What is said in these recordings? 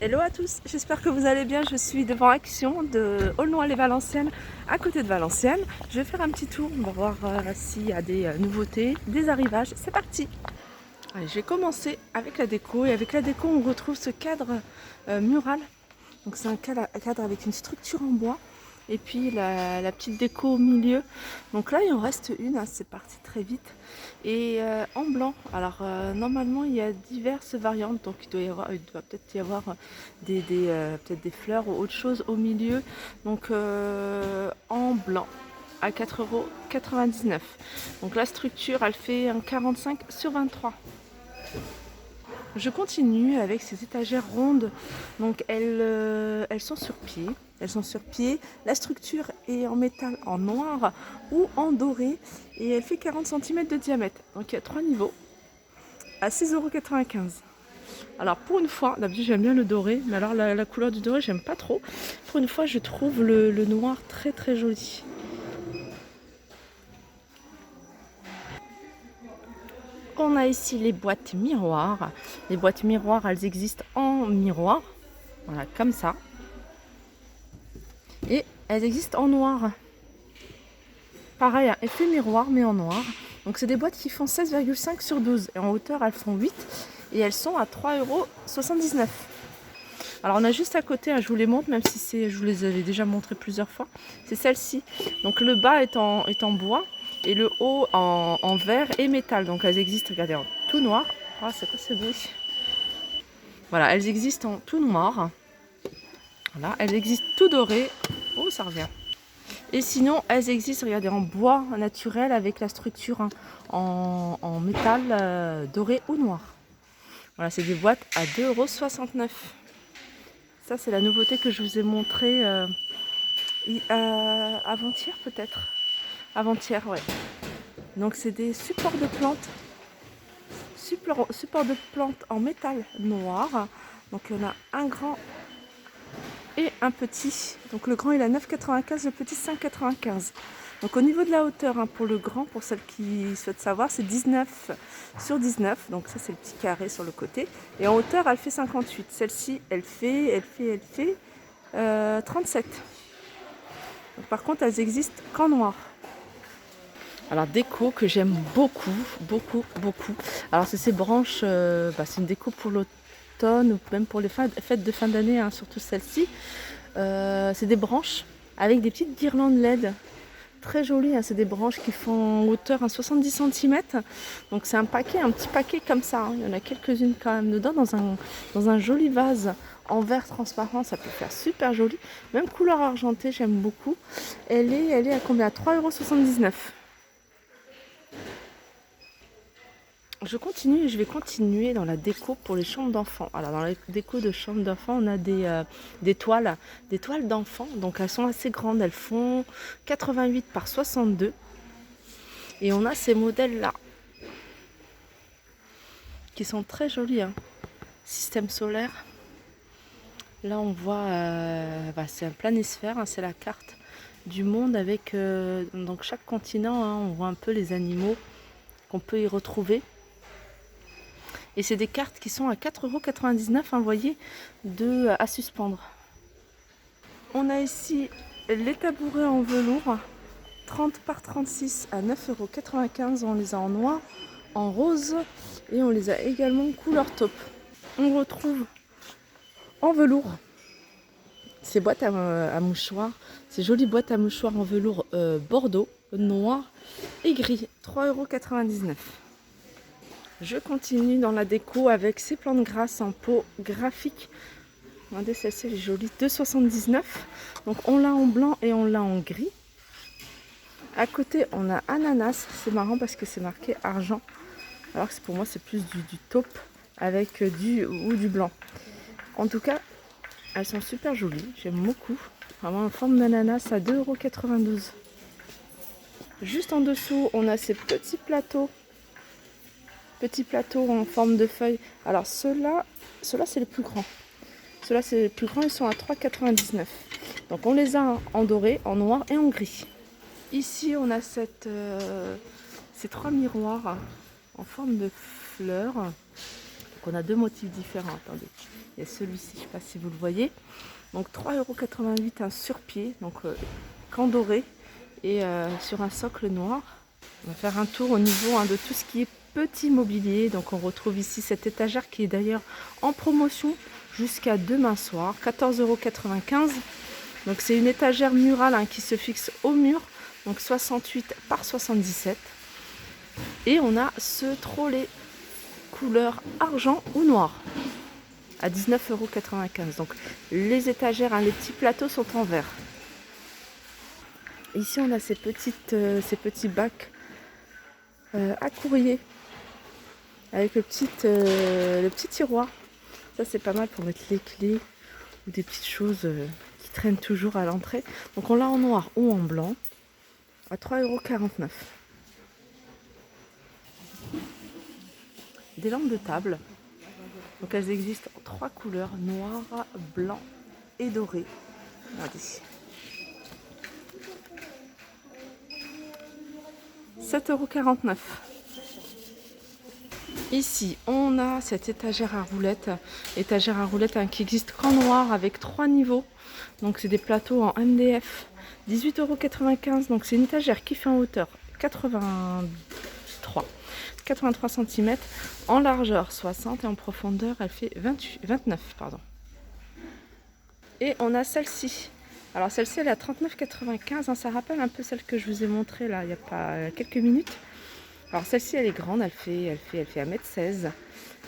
Hello à tous, j'espère que vous allez bien. Je suis devant Action de Aulnoy-les-Valenciennes, à côté de Valenciennes. Je vais faire un petit tour, on va voir s'il y a des nouveautés, des arrivages. C'est parti. Allez, je vais commencer avec la déco. Et avec la déco, on retrouve ce cadre mural. Donc c'est un cadre avec une structure en bois. Et puis la petite déco au milieu. Donc là, il en reste une, hein, c'est parti très vite. Et en blanc. Alors normalement, il y a diverses variantes. Donc il doit peut-être y avoir peut-être des fleurs ou autre chose au milieu. Donc en blanc à 4,99 €. Donc la structure, elle fait un 45 sur 23. Je continue avec ces étagères rondes. Donc elles sont sur pied. Elles sont sur pied. La structure est en métal en noir ou en doré et elle fait 40 cm de diamètre. Donc il y a 3 niveaux à 6,95 €. Alors pour une fois, d'habitude j'aime bien le doré, mais alors la couleur du doré j'aime pas trop. Pour une fois je trouve le noir très très joli. On a ici les boîtes miroirs. Les boîtes miroirs, elles existent en miroir. Voilà, comme ça. Et elles existent en noir. Pareil, un effet miroir, mais en noir. Donc c'est des boîtes qui font 16,5 sur 12. Et en hauteur, elles font 8. Et elles sont à 3,79 €. Alors on a juste à côté, hein, je vous les montre, même si je vous les avais déjà montré plusieurs fois. C'est celle-ci. Donc le bas est en bois. Et le haut en verre et métal. Donc elles existent, regardez, en tout noir. Ah, c'est quoi ce bruit? Voilà, elles existent en tout noir. Voilà, elles existent tout dorées. Oh, ça revient. Et sinon, elles existent, regardez, en bois naturel avec la structure, hein, en métal doré ou noir. Voilà, c'est des boîtes à 2,69 €. Ça, c'est la nouveauté que je vous ai montrée avant-hier peut-être. Avant-hier, ouais. Donc, c'est des supports de plantes. Support de plantes en métal noir. Donc, il y en a un grand et un petit. Donc le grand il a 9,95, le petit 5,95. Donc au niveau de la hauteur, hein, pour le grand, pour celles qui souhaitent savoir, c'est 19 sur 19. Donc ça c'est le petit carré sur le côté. Et en hauteur elle fait 58. Celle-ci elle fait 37. Donc, par contre elles existent qu'en noir. Alors déco que j'aime beaucoup, beaucoup, beaucoup. Alors c'est ces branches, c'est une déco pour l'automne ou même pour les fêtes de fin d'année, hein, surtout celle-ci. C'est des branches avec des petites guirlandes LED. Très jolies, hein. C'est des branches qui font en hauteur à 70 cm. Donc c'est un petit paquet comme ça, hein. Il y en a quelques-unes quand même dedans dans un joli vase en verre transparent. Ça peut faire super joli. Même couleur argentée, j'aime beaucoup. Elle est à combien? À 3,79 €. Je continue et je vais continuer dans la déco pour les chambres d'enfants. Alors dans la déco de chambres d'enfants, on a des toiles d'enfants. Donc elles sont assez grandes, elles font 88 par 62. Et on a ces modèles-là qui sont très jolis, hein. Système solaire. Là on voit, c'est un planisphère, hein, c'est la carte du monde avec donc chaque continent, hein, on voit un peu les animaux qu'on peut y retrouver. Et c'est des cartes qui sont à 4,99 €, hein, vous voyez, à suspendre. On a ici les tabourets en velours, 30 par 36 à 9,95 €. On les a en noir, en rose et on les a également couleur taupe. On retrouve en velours ces boîtes à mouchoirs, ces jolies boîtes à mouchoirs en velours bordeaux, noir et gris, 3,99 €. Je continue dans la déco avec ces plantes grasses en pot graphique. Regardez, celle-ci elle est jolie, 2,79 €. Donc on l'a en blanc et on l'a en gris. À côté on a ananas, c'est marrant parce que c'est marqué argent. Alors que pour moi c'est plus du taupe avec du blanc. En tout cas, elles sont super jolies, j'aime beaucoup. Vraiment en forme d'ananas à 2,92 €. Juste en dessous, on a ces petits plateaux en forme de feuille. Alors ceux-là c'est les plus grands. Ceux-là c'est les plus grands, ils sont à 3,99 €. Donc on les a en doré, en noir et en gris. Ici on a ces 3 miroirs en forme de fleurs. Donc on a deux motifs différents. Attendez, il y a celui-ci, je ne sais pas si vous le voyez. Donc 3,88 € un sur-pied, donc qu'en doré et sur un socle noir. On va faire un tour au niveau de tout ce qui est petit mobilier. Donc on retrouve ici cette étagère qui est d'ailleurs en promotion jusqu'à demain soir, 14,95 €. Donc c'est une étagère murale qui se fixe au mur, donc 68 par 77. Et on a ce trolley couleur argent ou noir à 19,95 €. Donc les étagères, les petits plateaux sont en verre. Ici on a ces petits bacs à courrier avec le petit tiroir. Ça c'est pas mal pour mettre les clés ou des petites choses qui traînent toujours à l'entrée. Donc on l'a en noir ou en blanc à 3,49 €. Des lampes de table. Donc elles existent en 3 couleurs, noir, blanc et doré. Regardez. 7,49 €. Ici, on a cette étagère à roulettes qui existe qu'en noir avec 3 niveaux. Donc c'est des plateaux en MDF, 18,95 €. Donc c'est une étagère qui fait en hauteur 83 cm, en largeur 60 et en profondeur elle fait 29. Et on a celle-ci. Alors celle-ci elle est à 39,95 €. Ça rappelle un peu celle que je vous ai montrée là il y a pas quelques minutes. Alors celle-ci elle est grande, elle fait 1,16 m.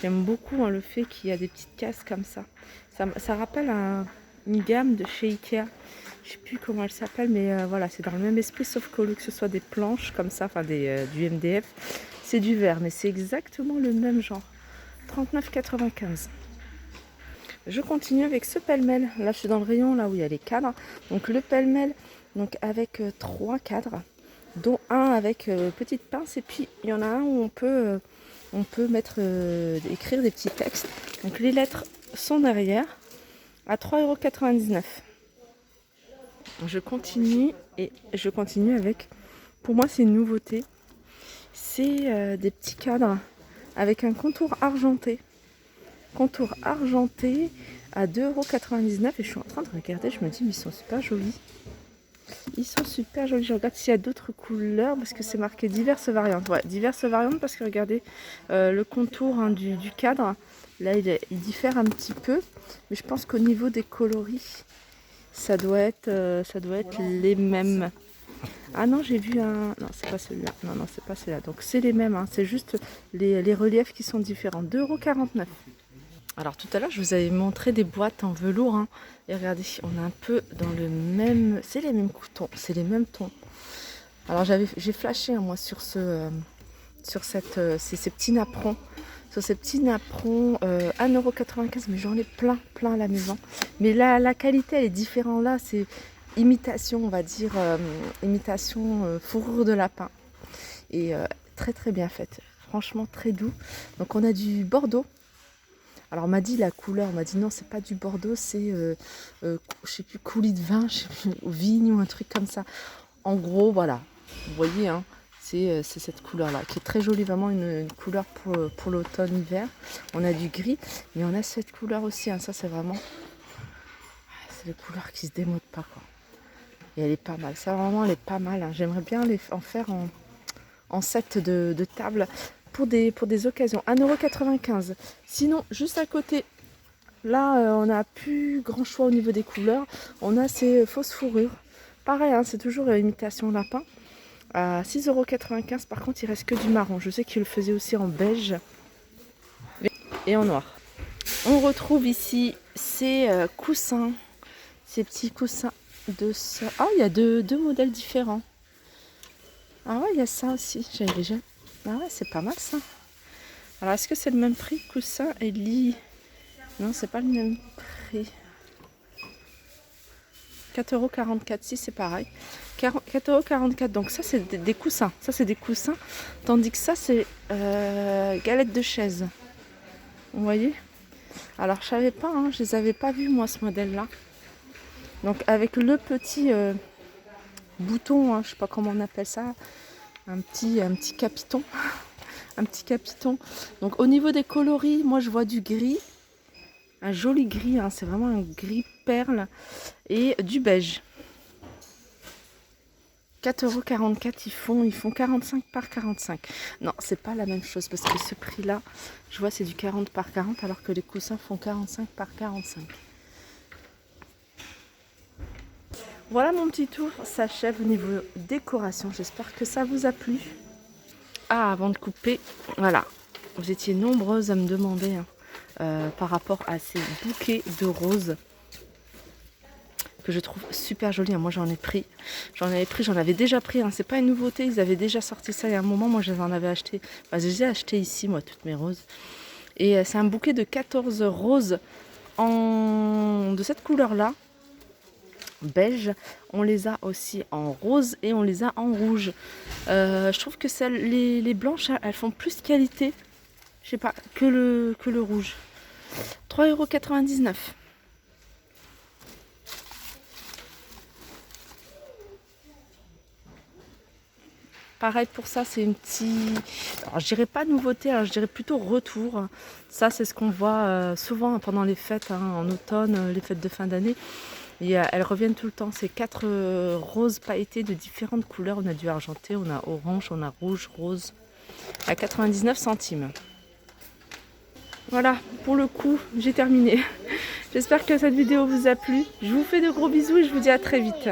J'aime beaucoup le fait qu'il y a des petites cases comme ça. Ça rappelle une gamme de chez Ikea. Je sais plus comment elle s'appelle, mais voilà, c'est dans le même esprit, sauf qu'au lieu que ce soit des planches comme ça, enfin du MDF, c'est du verre, mais c'est exactement le même genre. 39,95 €. Je continue avec ce pêle-mêle. Là, je suis dans le rayon là où il y a les cadres. Donc le pêle-mêle, donc avec 3 cadres, dont un avec petite pince, et puis il y en a un où on peut mettre écrire des petits textes. Donc les lettres sont derrière à 3,99 €. Je continue avec, pour moi c'est une nouveauté, c'est des petits cadres avec un contour argenté à 2,99 € et je suis en train de regarder, je me dis mais ils sont super jolis. Je regarde s'il y a d'autres couleurs parce que c'est marqué diverses variantes. Ouais, diverses variantes parce que regardez le contour du cadre. Là, il diffère un petit peu. Mais je pense qu'au niveau des coloris, ça doit être les mêmes. Ah non, j'ai vu un... Non, c'est pas celui-là. Non, c'est pas celui-là. Donc c'est les mêmes. C'est juste les reliefs qui sont différents. 2,49 €. Alors tout à l'heure, je vous avais montré des boîtes en velours. Et regardez, on est un peu dans le même... C'est les mêmes tons, c'est les mêmes tons. Alors j'ai flashé moi sur ces petits napperons. Sur ces petits napperons, 1,95 €, mais j'en ai plein à la maison. Mais la qualité, elle est différente là. C'est imitation, on va dire, imitation fourrure de lapin. Et très bien faite. Franchement, très doux. Donc on a du bordeaux. Alors on m'a dit la couleur, on m'a dit non, c'est pas du bordeaux, c'est je sais plus, coulis de vin, je sais plus, ou vigne ou un truc comme ça. En gros, voilà, vous voyez, c'est cette couleur-là, qui est très jolie, vraiment une couleur pour l'automne-hiver. On a du gris, mais on a cette couleur aussi, ça c'est vraiment, c'est les couleurs qui se démodent pas, quoi. Et elle est pas mal, ça vraiment, elle est pas mal. J'aimerais bien en faire en set de table. Pour des occasions, 1,95 €. Sinon, juste à côté, là, on n'a plus grand choix au niveau des couleurs. On a ces fausses fourrures. Pareil, c'est toujours imitation lapin. À 6,95 €. Par contre, il reste que du marron. Je sais qu'il le faisait aussi en beige et en noir. On retrouve ici ces coussins, ces petits coussins de ça. Ah, il y a deux modèles différents. Ah ouais, il y a ça aussi. J'avais déjà... Ah ouais, c'est pas mal ça. Alors, est-ce que c'est le même prix, coussin et lit? Non, c'est pas le même prix. 4,44 €, si c'est pareil. 4,44 €. Donc ça, c'est des coussins. Ça, c'est des coussins. Tandis que ça, c'est galette de chaise. Vous voyez? Alors, je savais pas, je les avais pas vus, moi, ce modèle-là. Donc, avec le petit bouton, je sais pas comment on appelle ça. Un petit capiton. un petit capiton. Donc au niveau des coloris, moi je vois du gris. Un joli gris, hein, c'est vraiment un gris perle. Et du beige. 4,44 €, ils font 45 par 45. Non, c'est pas la même chose parce que ce prix-là, je vois c'est du 40 par 40 alors que les coussins font 45 par 45. Voilà, mon petit tour s'achève au niveau décoration. J'espère que ça vous a plu. Ah, avant de couper, voilà, vous étiez nombreuses à me demander par rapport à ces bouquets de roses que je trouve super jolis. Moi j'en avais déjà pris, c'est pas une nouveauté, ils avaient déjà sorti ça il y a un moment. Moi j'en avais acheté, enfin, j'ai acheté ici moi toutes mes roses. Et c'est un bouquet de 14 roses de cette couleur là, beige. On les a aussi en rose et on les a en rouge. Je trouve que les blanches, elles font plus qualité, je sais pas, que le rouge. 3,99 €. Pareil pour ça, c'est une petite... Alors je dirais pas nouveauté, alors je dirais plutôt retour. Ça c'est ce qu'on voit souvent pendant les fêtes, en automne, les fêtes de fin d'année. Et elles reviennent tout le temps. C'est 4 roses pailletées de différentes couleurs. On a du argenté, on a orange, on a rouge, rose. À 99 centimes. Voilà, pour le coup, j'ai terminé. J'espère que cette vidéo vous a plu. Je vous fais de gros bisous et je vous dis à très vite.